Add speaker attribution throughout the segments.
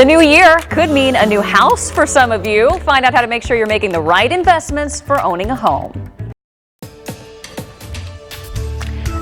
Speaker 1: The new year could mean a new house for some of you. Find out how to make sure you're making the right investments for owning a home.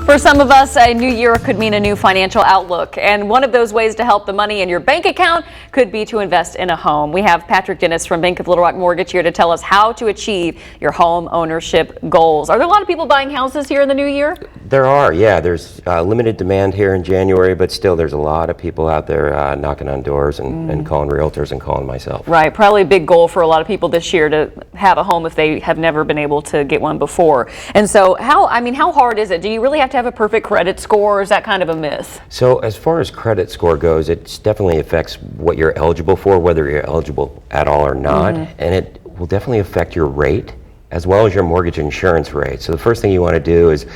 Speaker 1: For some of us, a new year could mean a new financial outlook, and one of those ways to help the money in your bank account could be to invest in a home. We have Patrick Dennis from Bank of Little Rock Mortgage here to tell us how to achieve your home ownership goals. Are there a lot of people buying houses here in the new year?
Speaker 2: There are, yeah. There's limited demand here in January, but still there's a lot of people out there knocking on doors and calling realtors and calling myself.
Speaker 1: Right, probably a big goal for a lot of people this year to have a home if they have never been able to get one before. And so how hard is it? Do you really have to have a perfect credit score, or is that kind of a myth?
Speaker 2: So as far as credit score goes, it definitely affects what you're eligible for, whether you're eligible at all or not, and it will definitely affect your rate as well as your mortgage insurance rate. So the first thing you want to do is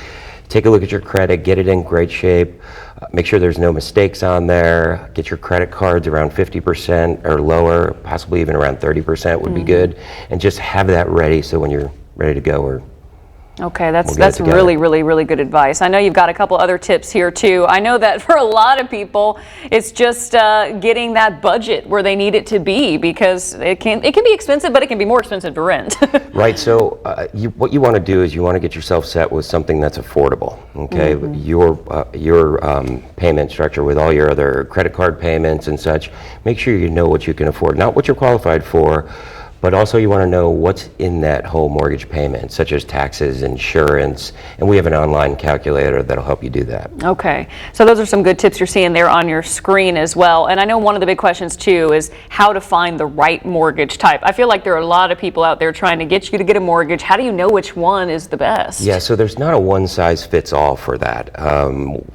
Speaker 2: take a look at your credit, get it in great shape, make sure there's no mistakes on there, get your credit cards around 50% or lower, possibly even around 30% would be good, and just have that ready so when you're ready to go,
Speaker 1: okay, that's really good advice. I know you've got a couple other tips here too. I know that for a lot of people, it's just getting that budget where they need it to be, because it can be expensive, but it can be more expensive to rent.
Speaker 2: Right. So what you want to do is you want to get yourself set with something that's affordable. Okay, your payment structure with all your other credit card payments and such. Make sure you know what you can afford, not what you're qualified for, but also you want to know what's in that whole mortgage payment, such as taxes, insurance, and we have an online calculator that'll help you do that. Okay,
Speaker 1: so those are some good tips you're seeing there on your screen as well. And I know one of the big questions too is how to find the right mortgage type. I feel like there are a lot of people out there trying to get you to get a mortgage. How do you know which one is the best?
Speaker 2: Yeah, so there's not a one-size-fits-all for that.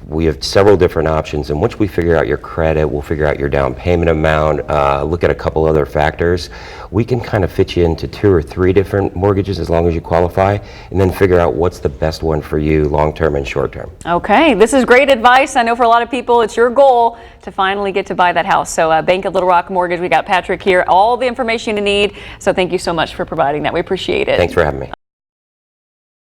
Speaker 2: We have several different options, and once we figure out your credit, we'll figure out your down payment amount, look at a couple other factors. We can kind of fit you into 2 or 3 different mortgages as long as you qualify, and then figure out what's the best one for you long-term and short-term.
Speaker 1: Okay, this is great advice. I know for a lot of people it's your goal to finally get to buy that house. So Bank of Little Rock Mortgage, we got Patrick here, all the information you need. So thank you so much for providing that. We appreciate it.
Speaker 2: Thanks for having me.